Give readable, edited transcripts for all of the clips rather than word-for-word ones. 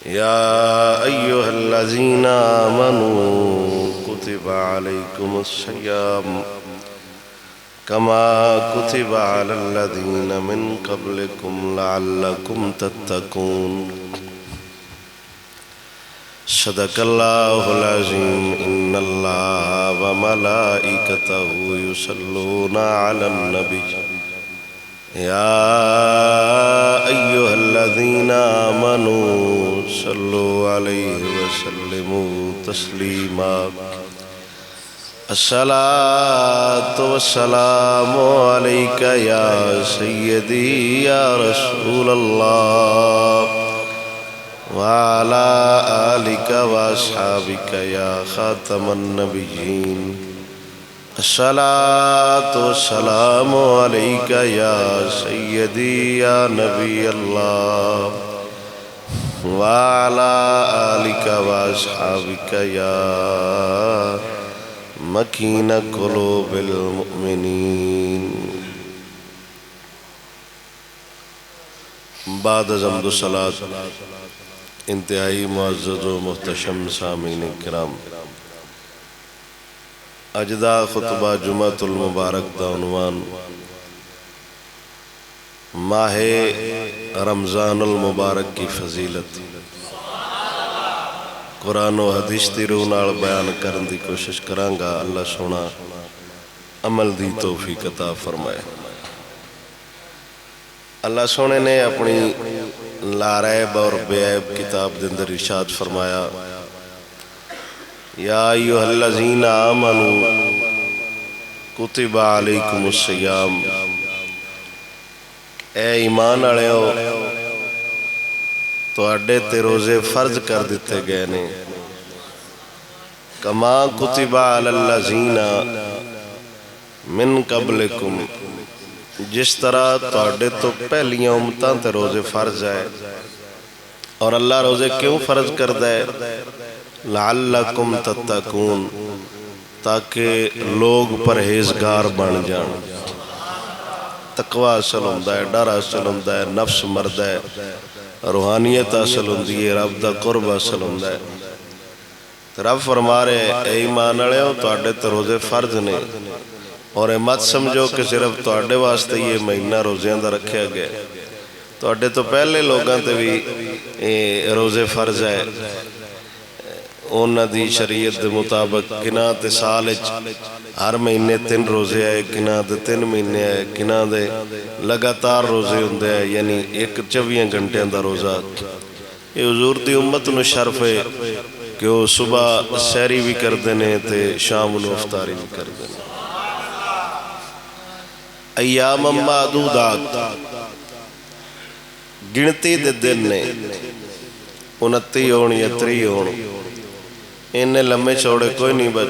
يا أيها الذين آمنوا كتب عليكم الصيام كما كتب على الذين من قبلكم لعلكم تتقون صدق الله العظيم إن الله وملائكته يصلون على النبي يا أيها الذين آمنوا صلوا عليه وسلموا تسليما الصلاة والسلام عليك يا سيدي يا رسول الله وعلى آلك وأصحابك يا خاتم النبيين الصلاة والسلام عليك يا سيدي يا نبي الله وعلى آلك وأصحابك يا مكين قلوب المؤمنين بعد حمد و صلاة انتہائی معزز و محتشم سامعین کرام، اجدا خطبہ جمعۃ المبارک دا عنوان ماہ رمضان المبارک کی فضیلت قرآن و حدیث دی روح نال بیان کرن دی کوشش کرانگا۔ اللہ سونا عمل دی توفیق عطا فرمائے۔ اللہ سونے نے اپنی لاریب اور بے عیب کتاب دے اندر ارشاد فرمایا، یا ایھا الذین آمنوا کتب علیکم الصیام، اے ایمان والےو تواڈے تے روزے فرض کر دیتے گئے نے، کما کتب علی الذین من قبلکم، جس طرح تواڈے تو پہلیاں امتاں تے روزے فرض ہے۔ اور اللہ روزے کیوں فرض کردہ ہے؟ لعلکم تتقون، تاکہ لوگ پرہیزگار بن جان۔ تقوی حاصل ہوندا ہے، ڈر حاصل ہوندا ہے، نفس مردا ہے، روحانیت حاصل ہوندی ہے، رب دا قرب حاصل ہوندا ہے۔ رب فرما رہے اے ایمان والےو تواڈے تے روزے فرض نے، اور مت سمجھو کہ صرف تواڈے واسطے یہ مہینہ روزیاں دا رکھیا گیا، تواڈے تو پہلے لوگاں تے بھی روزے فرض ہے۔ انہاں دی شریعت دے مطابق کناں تے سال وچ ہر مہینے 3 روزے آئے، کناں دے 3 مہینے آئے، کناں دے لگاتار روزے ہوندے ہیں، یعنی ایک 24 گھنٹیاں دا روزہ۔ یہ حضور دی امت نو شرف ہے کہ وہ صبح سحری بھی کردے نے تے شام نو افطاری بھی کردے نے۔ ایام معدودات، گنتی دے دن نے، 29 ہون یا 30 ہون، انہیں لمبے چوڑے کوئی نہیں، بچ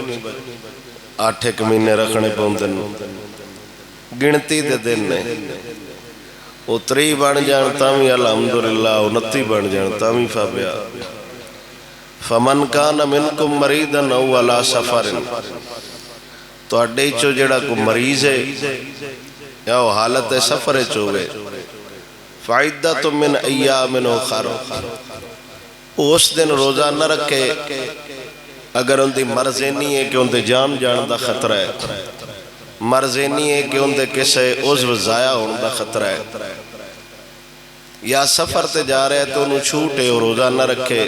8 مہینے رکھنے پوندن، گنتی دے دن نے۔ وہ 30 بن جان تاوی الحمدللہ، 29 بن جان تاوی فابیا۔ فمن کان منکم مریضا او علی سفر، تو اڈے چو جڑا کو مریض ہے یا وہ حالت سفر چوگے، فعدۃ من ایام اخر، اس دن روزہ نہ رکھے اگر ان دی مرضی نہیں ہے کہ ان دے جان جان دا خطرہ ہے، مرضی نہیں ہے کہ ان دے کسے عضو ضائع ہونے دا خطرہ ہے، یا سفر تے جا رہے تو انہوں چھوٹے اور روزہ نہ رکھے،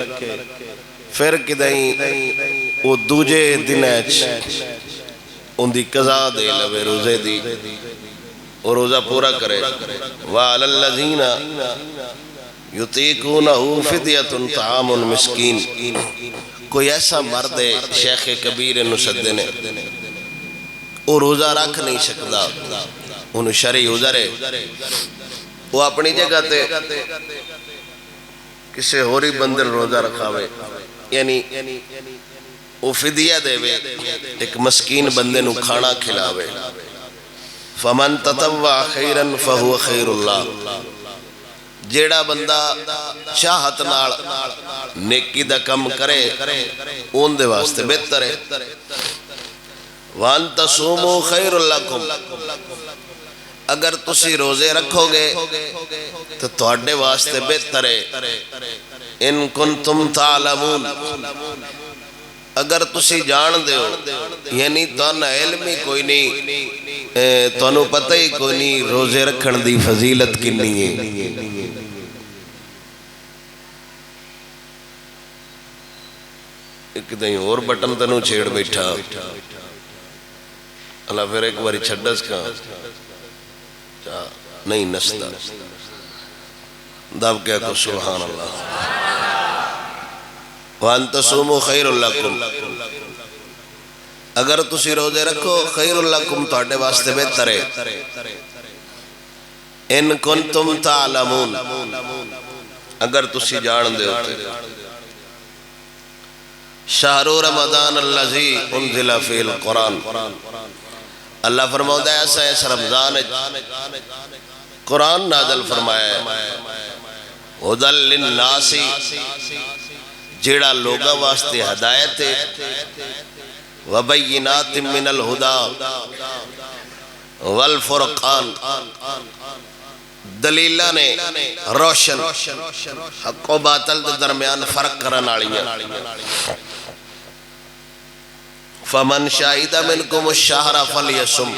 پھر کدائیں وہ دوجے دن ان دی قضا دے لوے روزے دی اور روزہ پورا کرے۔ وَعَلَى الَّذِينَ يُطِيقُونَهُ فِدْيَةٌ طَعَامٌ مِسْكِينٌ، کوئی ایسا مرد ہے شیخ کبیر نسدے نے، وہ روزہ رکھ نہیں سکتا، انہوں شرعی عذر ہے، وہ اپنی جگہ تے کسے ہوری بندر روزہ رکھاوے، یعنی وہ فدیہ دے وے، ایک مسکین بندے نو کھانا کھلاوے۔ فمن تطوع خیرا فہو خیر اللہ، جیڑا بندہ چاہت نال نیکی دا کم کرے اون دے واسطے بہتر ہے۔ وان تصوموا خیر لکم، اگر تسی روزے رکھو گے تو تواڈے واسطے بہتر ہے۔ ان کنتم تعلمون اگر تسی جان دیو یعنی تانا علم ہی کوئی نہیں تانوں پتہ ہی کوئی نہیں روزے رکھن دی فضیلت کنی ہے ایک دیں اور بٹن تنوں چھیڑ بیٹھا اللہ پھر ایک باری چھڑس کا نہیں نستا دب کیا کو سبحان اللہ وَأَن تَصُومُوا خَيْرٌ لَكُمْ اگر تسی روزے رکھو خیر لکم تواڈے واسطے بہتر ہے ان کنتم تعلمون اگر تسی جان دے ہوتے شہر رمضان الذی انزل فی القرآن اللہ فرماؤں ہے ایسا اس رمضان قرآن نازل فرمایا ہے ہدی للناس جیڑا لوگا واسطے ہدایت ہے وبینات من الہدا والفرقان دلیلہ نے روشن حق و باطل درمیان فرق کرن آڑیاں فمن شاہد منکم الشہر فلیسم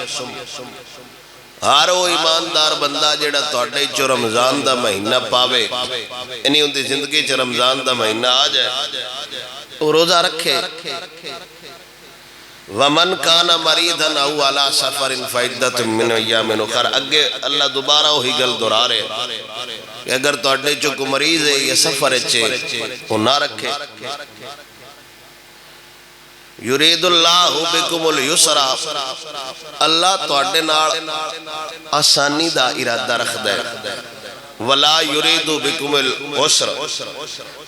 ہر وہ ایماندار بندہ جیڑا توڑے چو رمضان دا مہینہ پاوے انہی ان دی زندگی چو رمضان دا مہینہ آ جائے وہ روزہ رکھے وَمَنْ كَانَ مَرِيدًا أَوْ عَلَى سَفَرٍ فَعِدَّةٌ مِّنْ أَيَّامٍ أُخَرَ اگے اللہ دوبارہ وہی گل دہرا رہے کہ اگر توڑے چو کو مریض ہے یا سفر اچھے وہ نہ رکھے یرید اللہ بکم اليسر اللہ توڑے نال آسانی دا ارادہ رکھ دے ولا یرید بکم العسر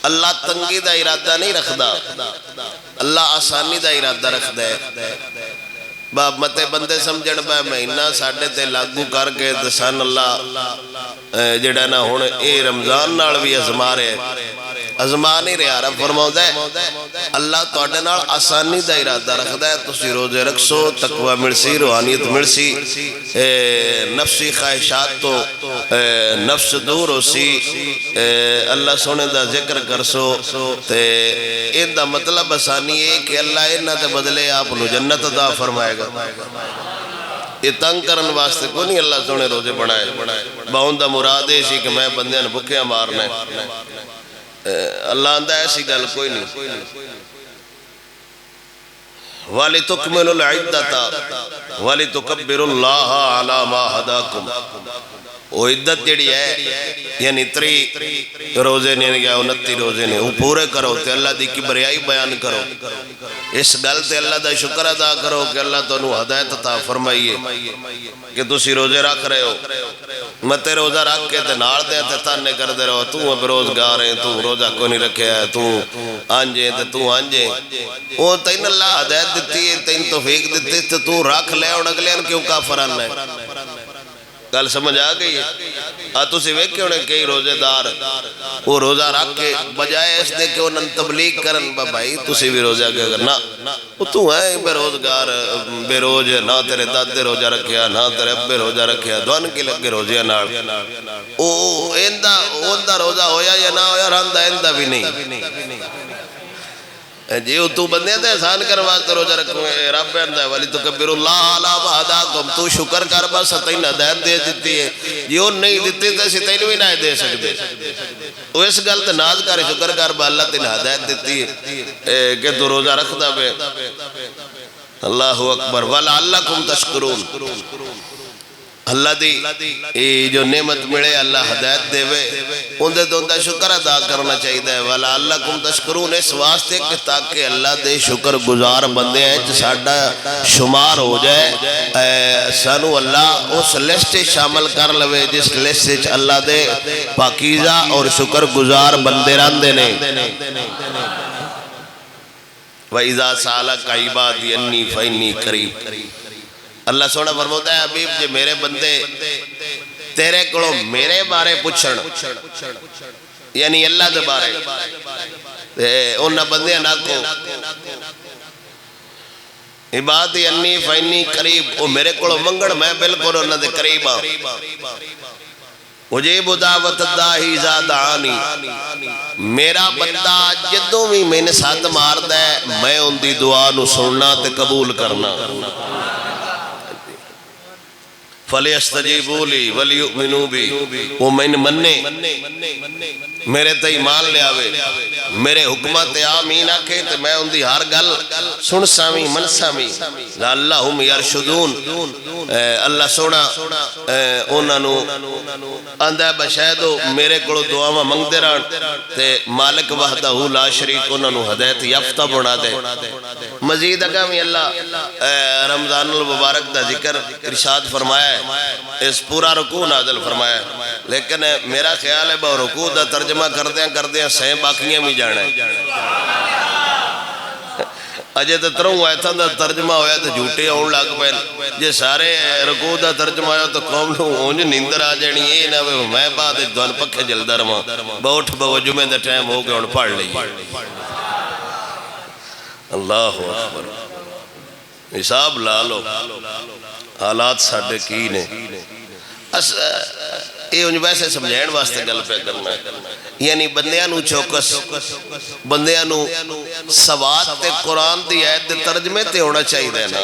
اللہ تنگی دا ارادہ نہیں رکھ دا اللہ آسانی دا ارادہ رکھ دے باب متے بندے سمجھن پہ مہینہ ساڑھے تے لاگو کر کے دسان اللہ جڑا نا ہونے اے رمضان نال بھی ازما رہے ازما نہیں رہا رب فرماؤں دے اللہ توڑے نال آسانی دا ارادہ رکھ دے تسی روزے رکھسو تقوی مرسی روحانیت مرسی نفسی خواہشات تو نفس دور ہو سی اللہ سونے دا ذکر کرسو تے ان دا مطلب آسانی ہے کہ اللہ انہ تے بدلے آپ نو جنت عطا فرمائے گا یہ تنگ کرن واسطے کو نہیں اللہ سونے روزے بڑھائے باؤں دا مرادے سی کہ میں بندیاں بکیاں مارنے اللہ اندہ ایسی گل کوئی نہیں وَلِتُكْمِلُ الْعِدَّةَ وَلِتُكَبِّرُ اللَّهَ عَلَى مَا هَدَاكُمْ وہ عدت جڑی ہے یعنی 30 روزے نے یا 29 روزے نے وہ پورے کرو تے اللہ دی کبریائی بیان کرو اس گل تے اللہ دا شکر ادا کرو کہ اللہ تنو ہدایت عطا فرمائیے کہ تسی روزے رکھ رہے ہو متے روزہ رکھ کے تے نال دے تے تانے کر دے رہو تو اب روزگار ہے تو روزہ کوئی نہیں رکھے ہے تو آنجے تے تو آنجے وہ تین اللہ ہدایت دیتی ہے تین توفیق دیتی ہے تو رکھ لے اور اگلے ان کیوں کافران ہے گل سمجھ آ گئی ہے تو سی ویکھے ہونے کئی روزے دار وہ روزہ رکھ کے بجائے اس دے کہ انہوں تبلیغ کرن بھائی تو سی بھی روزہ کے اگر نہ تو ہے بے روزگار بے روز نہ تیرے دادے روزہ رکھیا نہ تیرے ابے روزہ رکھیا دوان کی لگے روزیاں نار او اندہ روزہ ہویا یا نہ ہویا راندہ اندہ بھی نہیں جی تو بندے تھے احسان کر واسطے روزہ رکھوں گے رب اندہ ہے وَلِتُكَبِّرُ اللَّهَ عَلَى مَا هَدَاكُمْ تو شکر کر بس تین ہدایت دے دیتی ہے جی وہ نہیں دیتی تھے سی تین بھی نہ دے سکتے وہ اس گل تے ناز کر شکر کر با اللہ تین ہدایت دیتی ہے کہ تو روزہ رکھ دا بے اللہ اکبر وَلَعَلَّكُمْ تَشْكُرُونَ اللہ دی جو نعمت ملے اللہ ہدایت دے وے اندھے تو اندھا شکر ادا کرنا چاہیے ہے وَلَعَلَّكُمْ تَشْكُرُونَ اس واسطے کہ تاکہ اللہ دے شکر گزار بندے ہیں جو ساڑھا شمار ہو جائے سانو اللہ اس لسٹ شامل کر لوے جس لسٹ اللہ دے پاکیزہ اور شکر گزار بندے راندے نے وَإِذَا سَأَلَكَ عِبَادِي أَنِّي فَإِنِّي قَرِيبٌ اللہ سونا فرماتا ہے حبیب جی میرے بندے تیرے کڑوں میرے بارے پوچھن یعنی اللہ دے بارے انہا بندے نہ کو عبادی انی فینی قریب وہ میرے کڑوں منگڑ میں بالکل انہا دے قریب اجیب دعوت الداعی اذا دعانی، میرا بندہ جدوں بھی میں نے ساتھ ماردا ہے میں ان دی دعا نو سننا تے قبول کرنا۔ فَلْيَسْتَجِيبُوا لِي وَلْيُؤْمِنُوا بِي، وہ میں منے میرے تے ایمان لے آوے، میرے حکمت آمین آکھے تے میں ان دی ہر گل سن سامی من سامی۔ لَعَلَّهُمْ يَرْشُدُونَ، اللہ سونا انہاں نو آندا بشاید میرے کولوں دعاواں منگدے رہن تے مالک وحدہ لا شریک انہاں نو ہدایت یافتہ بنا دے۔ مزید اگاں بھی اللہ رمضان المبارک دا ذکر ارشاد فرمایا ہے، اس پورا رکوع نازل فرمایا ہے، لیکن میرا خیال ہے وہ رکوع دا ترجمہ کردیاں سہیں باقیاں بھی جانا ہے۔ اجے تے تروں آیتاں دا ترجمہ ہویا تے جھوٹے آن لگ پے، جے سارے رکوع دا ترجمہ ہویا تو قوم نوں اونج نیندر آ جانی، اے نہ میں بعد دون پکھے جلدا رہواں بوٹھ بو جمعے دا ٹائم ہو گیا ہن پڑھ لئیے۔ اللہ اکبر، حساب لا لو حالات ساڈے کی نے۔ یہ انج ویسے سمجھائن واسطے گل پہ کرنا ہے، یعنی بندیاں نو چوکس، بندیاں نو سواد تے قرآن دی آیت دے ترجمے تے ہونا چاہیے دے نا۔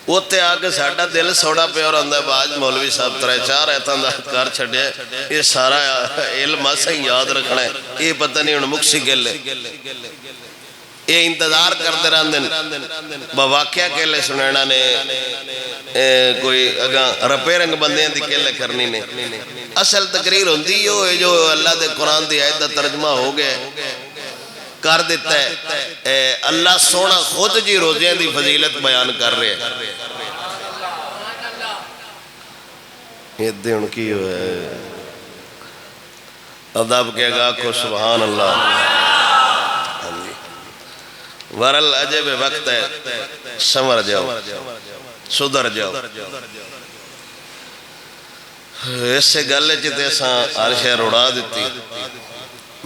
وہ تے آگے ساڑھا دل سوڑا پہ اور اندھا باج مولوی صاحب ترے چار ایتاں دا کار چھڑے، یہ سارا علم آسا ہی یاد رکھنا ہے، یہ پتہ نہیں انہوں مکسی گل ہے، یہ انتظار کرتے رہندن بواقعہ کہلے سنینا نے کوئی اگاں رپے رنگ بندیاں دی کہلے کرنی نے۔ اصل تقریر ہوندی ہوئے جو اللہ دے قرآن دی آیت دا ترجمہ ہو گئے کر دیتا ہے، اللہ سونا خود جی روزیاں دی فضیلت بیان کر رہے ہیں۔ یہ دے ان کی ہوئے ادب کے گا کو سبحان اللہ۔ ورل عجب وقت ہے، سمر جاؤ سدھر جاؤ۔ اس سے گلے چیتے ساں ہر شہر اڑا دیتی۔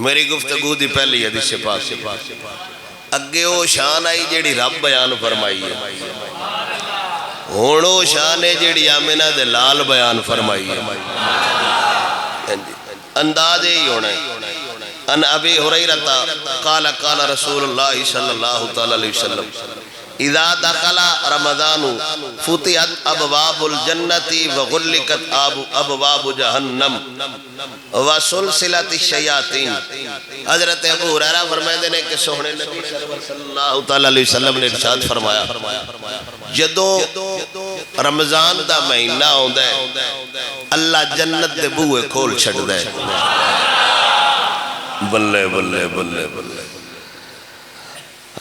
میری گفتگو دی پہلی حدیث پاک اگے او شان آئی جیڑی رب بیان فرمائی ہے، ہون او شان ہے جیڑی آمینہ دے لال بیان فرمائی ہے۔ انداز ہی ہونا ہے۔ ان ابی حریرہ قال قال رسول اللہ صلی اللہ علیہ وسلم اذا دخل رمضان فتحت ابواب الجنت وغلقت ابواب جہنم وسلسلت الشیاطین۔ حضرت ابو ہریرہ فرمائے نے کہ سونے نبی صلی اللہ علیہ وسلم نے ارشاد فرمایا جدوں رمضان دا مہینہ ہوندا ہے اللہ جنت دے بوئے کھول چھڑدا ہے۔ بلے بلے بلے بلے۔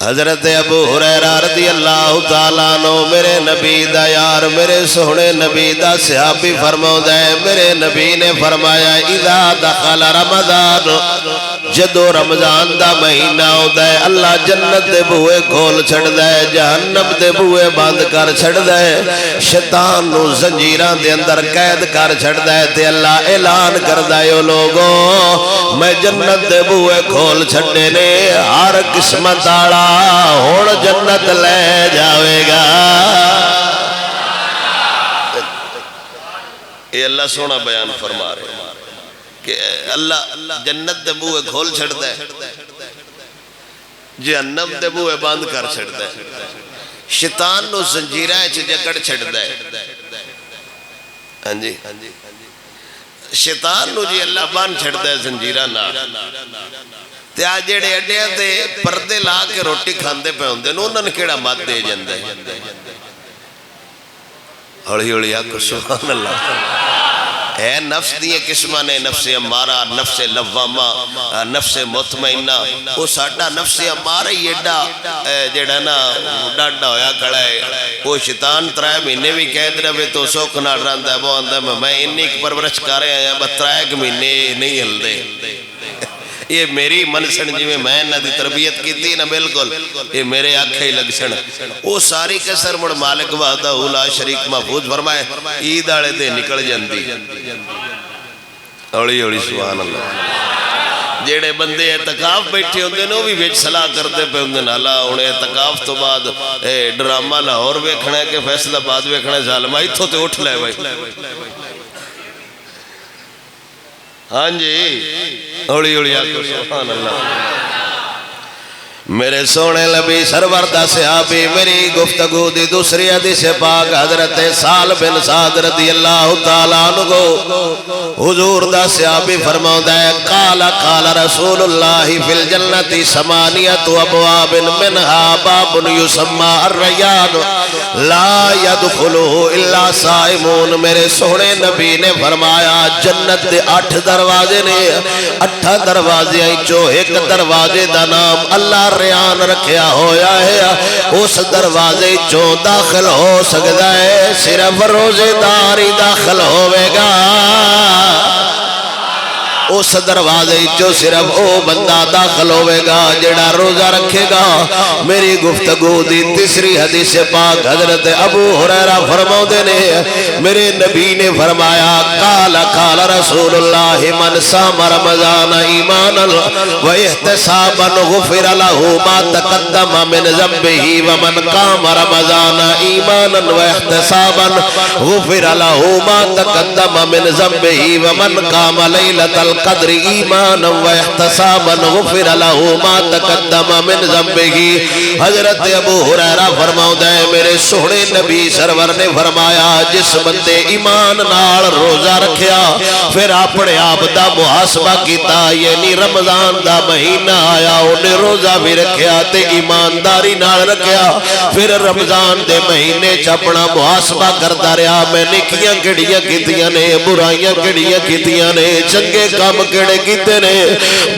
حضرت ابو ہریرہ رضی اللہ تعالیٰ عنہ میرے نبی دا یار میرے سونے نبی دا صحابی فرماؤں ہے، میرے نبی نے فرمایا اذا دخل رمضان، جدو رمضان دا مہینہ ہوتا ہے اللہ جنت دے بوئے کھول چھڑ دے، جہنم دے بوئے بند کر چھڑ دے، شیطان نو زنجیران دے اندر قید کر چھڑ دے، تے اللہ اعلان کر دے او لوگوں میں جنت دے بوئے کھول چھڑے نے، ہر قسمت آڑا ہوڑ جنت لے جاوے گا۔ یہ اللہ سونا بیان فرما رہے ہیں کہ اللہ جنت دے بوئے کھول چھڑ دے، جہنم دے بوئے بند کر چھڑ دے، شیطان نو زنجیرہ جکڑ چھڑ دے۔ ہاں جی شیطان نو جی اللہ بان چھڑ دے زنجیرہ نہ تے آج جیڑے اڈیاں تے پردے لا کے روٹی کھاندے پہ ہوندے نو انہوں نے کیڑا مات دے جاندے ہڑی ہڑی آکو سبحان اللہ۔ اے نفس دیئے قسمہ نے نفس امارہ، نفس لوامہ، نفس مطمئنہ، وہ ساڑھا نفس امارہ یہ جیڑا نا ڈاڑا ہویا کھڑا ہے، وہ شیطان ترائے مہینے بھی قید رہے تو سوک نہ رہندا ہے وہ آندہ میں انی کی پرورش کارے آیا بترائے کہ مہینے نہیں ہل دے۔ یہ میری منسن جی میں نہ دی تربیت کی تھی نہ بالکل، یہ میرے آنکھیں ہی لگسن۔ وہ ساری کسر مڑ مالک وحدہ لا شریک محفوظ فرمائے عید آڑے دے نکل جاندی۔ اوڑی اوڑی سبحان اللہ۔ جیڑے بندے اعتکاف بیٹھے ہوندے نو بھی ویچ صلاح کرتے پہ ہوندے نالا انہیں اعتکاف تو بعد ڈرامہ لاہور ویکھنا ہے کہ فیصلہ بعد ویکھنا ہے ظالمہ ہی تو تے اٹھ لے بھائی۔ ہاں جی ہولی ہولی آکو سبحان اللہ میرے سونے نبی سرور دا صحابی میری گفتگو دی دوسری حدیث پاک حضرت سال بن سعد رضی اللہ تعالیٰ عنہ حضور دا صحابی فرماؤں ہے قال قال رسول اللہ فی الجنت ثمانیت ابواب منہا باب یسمى الریان لا يدخلہ الا صائمون میرے سونے نبی نے فرمایا جنت دے 8 دروازے نے 8 دروازے چو ایک دروازے دا نام اللہ ریان رکھیا ہویا ہے اس دروازے چوں داخل ہو سکتا ہے صرف روزے دار ہی داخل ہوئے گا اس دروازے جو صرف او بندہ داخل ہوئے گا جڑا روزہ رکھے گا میری گفتگو دی تیسری حدیث پاک حضرت ابو ہریرہ فرماؤں نے میرے نبی نے فرمایا قال قال رسول اللہ من صام رمضان ایمانا و احتسابا غفر له ما تقدم من ذنبه ومن قام رمضان ایمانا و احتسابا غفر له ما تقدم من ذنبه ومن قام لیلۃ القدر ایمانا و احتسابا غفر له ما تقدم من ذنبه حضرت ابو ہریرہ فرماؤں ہے میرے سونے نبی سرور نے فرمایا جس بندے ایمان نال روزہ رکھیا پھر اپنے آپ دا محاسبہ کیتا یعنی رمضان دا مہینہ آیا انہیں روزہ بھی رکھیا تے ایمانداری نال رکھیا پھر رمضان دے مہینے چاپنا محاسبہ کرتا رہا میں نیکیاں کڑیاں کیتیاں نے برائیاں کڑیاں کیتیاں نے چنگے کام کڑے کیتے نے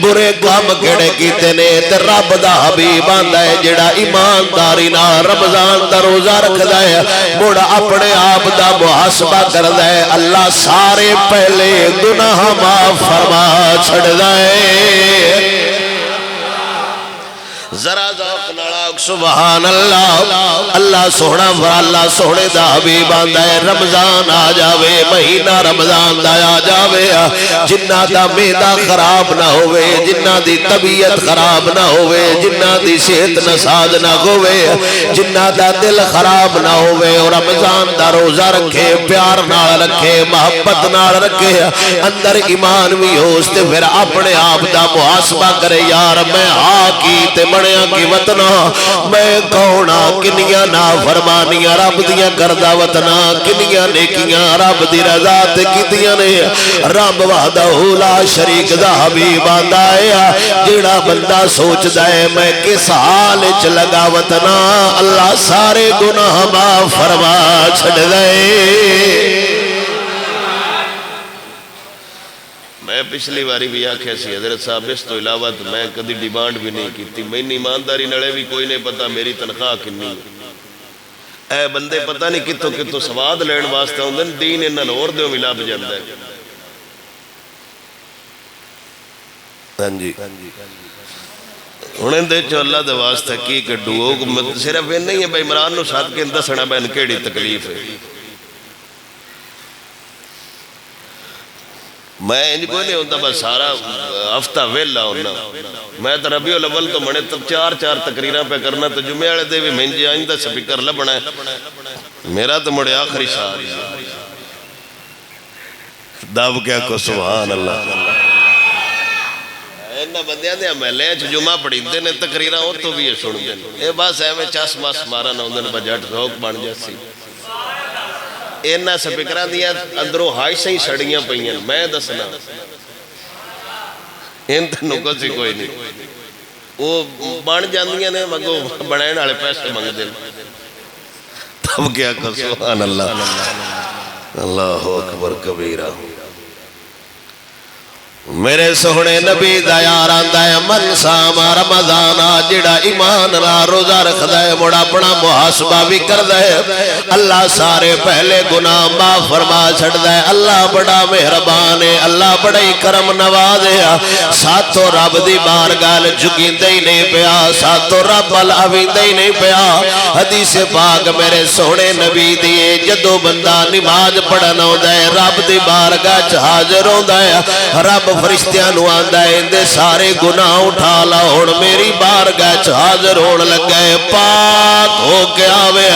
برے کام کڑے کیتے نے تے رب دا حبیب آندا ہے جڑا ایمانداری نال رمضان دا روزہ رکھدا ہے مڑا اپنے آپ دا محاسبہ کردا ہے اللہ سارے پہلے گناہ معاف فرما چھڑدا ہے ذرا ذوق نال سبحان اللہ اللہ سونا اللہ سونے دا حبیب آندا ہے رمضان آ جاوے مہینہ رمضان دا آ جاوے جنہ دا معدہ خراب نہ ہوئے جنہ دی طبیعت خراب نہ ہوئے جنہ دی صحت نساز نہ ہوئے جنہ دا دل خراب نہ ہوئے اور رمضان دا روزہ رکھے پیار نال رکھے محبت نال رکھے اندر ایمان بھی ہو اس تے پھر اپنے آپ دا محاسبہ کرے یار میں کی تے بڑیاں کی وطنا میں کونا کنیاں نا فرمانیاں رب دیاں کردہ وطنا کنیاں نیکیاں رب دی رضا تے کیتیاں نے رب وحدہ لا شریک دا حبیب آندا ہے جڑا بندہ سوچ دائے میں کس حال چ لگا وطنا اللہ سارے گناہ معاف فرما چھڑ دے میں پچھلی باری بھی آکھیا سی حضرت صاحب اس تو علاوہ تو میں کدی ڈیمانڈ بھی نہیں کیتی میں ایمانداری نڑے بھی کوئی نہیں پتا میری تنخواہ کنی اے بندے پتہ نہیں کتوں سواد لین واسطے ہوندے دین انہاں نوں اور دیو بھی لب جاندا ہے ہاں جی ہن دے چ اللہ دے واسطے کی کڈو صرف این نہیں ہے بھائی عمران نوں ساتھ کے دسنا بین کیڑی تکلیف ہے میں انج کوئی نہیں ہوتا بس سارا ہفتہ ویلا ہونا میں تو ربیع الاول تو منے تو 4 تقریراں پہ کرنا تو جمعے والے دے بھی منجی آئندہ سپیکر لبنا ہے میرا تو مڑے آخری سال دب کیا کو سبحان اللہ انہاں بندیاں دے محلے چ جمعہ پڑھیندے نے تقریراں او تو بھی سن دے اے بس ایویں چس مس مارن ہوندے بجٹ روک بن جاسی اینا سپیکران دیا اندروں ہائشہ ہی سڑیاں پہیاں میں دسنا ان تنوں کو سی کوئی نہیں وہ بان جاندیاں نے مگو بڑھائن آلے پیسے مانگ دیں تب کیا کر سبحان اللہ اللہ اکبر کبیرہ میرے سونے نبی دا یار آندا ہے من صام رمضان جڑا ایمان را روزہ رکھدا ہے مڑا اپنا محاسبہ بھی کردا ہے اللہ سارے پہلے گناہ معاف فرما چھڑدا ہے اللہ بڑا مہربان ہے اللہ بڑا ہی کرم نواز ہے ساتھوں رب دی بارگاہ جھکیندے ہی نہیں پیا ساتھوں رب الاویندے ہی نہیں پیا حدیث پاک میرے سونے نبی دی جدو بندہ نماز پڑھنا ہوندا ہے رب دی بارگاہ چ حاضر ہوندا ہے رب فرشتیاں نو آندا ہے اندے سارے گناہ اٹھا لا ہن میری بارگاہ چ حاضر ہون لگا ہے پاک ہو کے آوے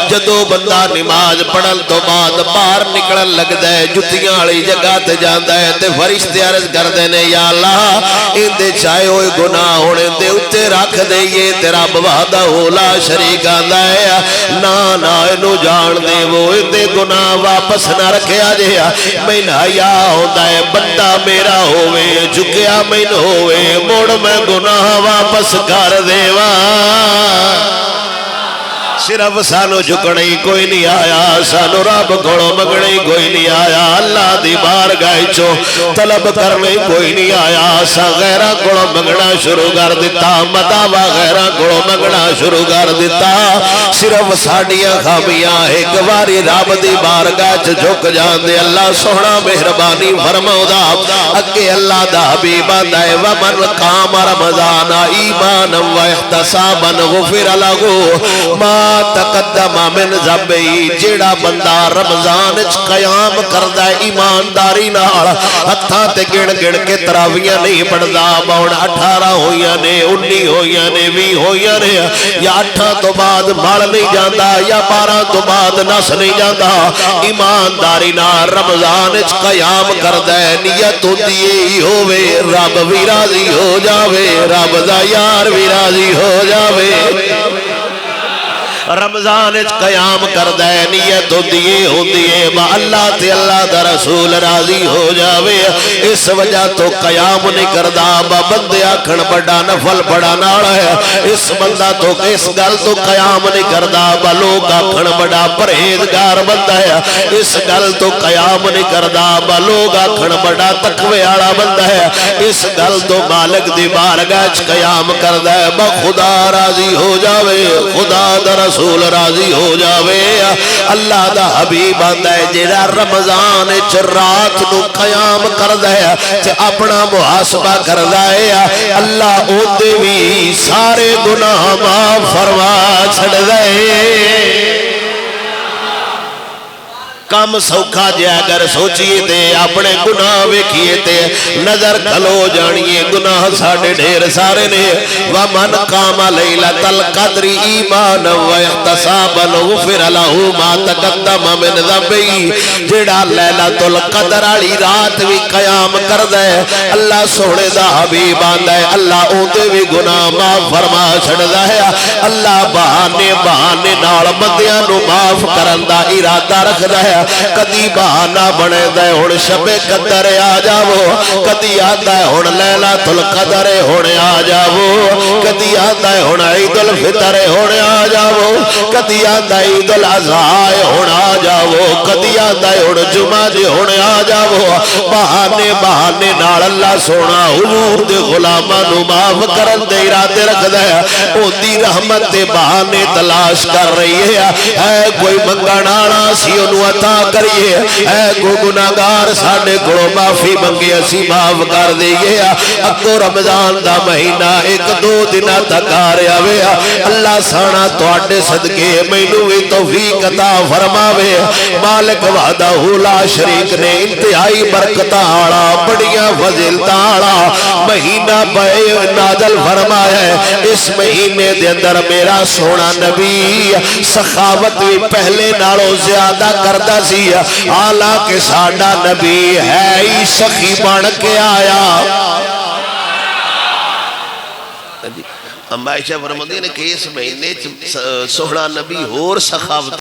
جدو بندہ نماز پڑھن تو بعد باہر نکلن لگدا ہے جتیاں والی جگہ تے جاندا ہے تے فرشتے عرض کردے نے یا اللہ اندے چاہے ہوئے گناہ ہونے دے اتے رکھ دئیے تیرا وحدہ لا شریک آندا ہے نا اینو جان دے وہ اندے گناہ واپس نہ رکھیا جے میں حیا ہوندا ہے بندہ میرا ہووے جھکیا میں ہووے مڑ میں گناہ واپس کر دیواں صرف سانو جھکنے کوئی نہیں آیا سانو رب کولوں منگنے کوئی نہیں آیا اللہ دی بارگاہ چوں طلب کرنے کوئی نہیں آیا سا غیراں کولوں منگنا شروع کر دیتا مداوا غیراں کولوں منگنا شروع کر دیتا صرف ساڈیاں خامیاں ایک واری رب دی بارگاہ چ جھک جاندے اللہ سونا مہربانی فرماؤدا اگے اللہ دا حبیب آندا ہے ومن قام رمضان ایمانا واحتسابا غفر له ما تقدم من ذنبی جیڑا بندہ رمضان اچ قیام کردہ ایمانداری نال ہتھاں تے گن گن کے تراویاں نہیں پڑھدا باون 18 ہویاں نے 19 ہویاں نے 20 ہویاں نے یا 8 تو بعد مال نہیں جاندا یا 12 تو بعد نس نہیں جاندا ایمانداری نال رمضان اچ قیام کردہ نیت ہوندی ہی ہووے رب وی راضی ہو جاوے رب دا یار وی راضی ہو جاوے رمضان اچ قیام کردہ نیت ہوندی ہے با اللہ تے اللہ دا رسول راضی ہو جاوے اس وجہ تو قیام نہیں کردہ با بندے آکھن بڑا نفل بڑا ناڑا ہے اس بندہ تو اس گل تو قیام نہیں کردہ با لوگ آکھن بڑا پرہیزگار بندہ ہے اس گل تو قیام نہیں کردہ با لوگ آکھن بڑا تقوی آڑا بندہ ہے اس گل تو مالک دی بارگاہ اچ قیام کردہ با خدا راضی ہو جاوے خدا دا رسول راضی ہو جاوے اللہ دا حبیب آندا ہے جیڑا رمضان اچ رات نو قیام کردا ہے تے اپنا محاسبہ کردا ہے اللہ او دے وی سارے گناہ معاف فرما چھڑدا ہے کم سوکھا جے اگر سوچیے تے اپنے گناہ ویکھیے تے نظر کھلو جانیے گناہ ساڑھے ڈھیر سارے نے وَمَنْ قَامَ لَيْلَةَ الْقَدْرِ ایمانا وَاحْتَسَابًا غُفِرَ لَهُ مَا تَقَدَّمَ مِنْ ذَنبِهِ جیڑا لیلۃ القدر والی رات بھی قیام کردا ہے اللہ سونے دا حبیب آندا ہے اللہ اودے بھی گناہ معاف فرما چھڑدا ہے اللہ بہانے نال بندیاں نو معاف کرن دا ارادہ رکھدا ہے کدی بہانہ بنے دے ہن شب قدر آ جاؤ کدی آندا ہے ہن لیلۃ القدر ہن آ جاؤ کدی آندا ہے ہن عید الفطر ہن آ جاؤ کدی آندا ہے عید الاضحی ہن آ جاؤ کدی آندا ہے ہن جمعہ جی ہن آ جاؤ بہانے نال اللہ سونا حضور دے غلاماں نو معاف کرن دے ارادے رکھدا ہے اودی رحمت دے بہانے تلاش کر رہی ہے کوئی منگن والا سی اونوں عطا کریے اے گناہگار ساڈے کولوں معافی منگے اسی معاف کر دئیے اگوں رمضان دا مہینہ 1-2 دناں تک آ رہا وے اللہ سانا تواڈے صدقے مینوں وی توفیق عطا فرماوے مالک وحدہ لا شریک نے انتہائی برکتاں والا بڑیاں فضیلتاں والا مہینہ نازل فرمایا ہے اس مہینے دے اندر میرا سونا نبی سخاوت بھی پہلے نالوں زیادہ کردا سی حالانکہ ساڈا نبی ہے ہی سخی بن کے آیا اما عائشہ فرماندی نے کہ اس مہینے سونا نبی اور سخاوت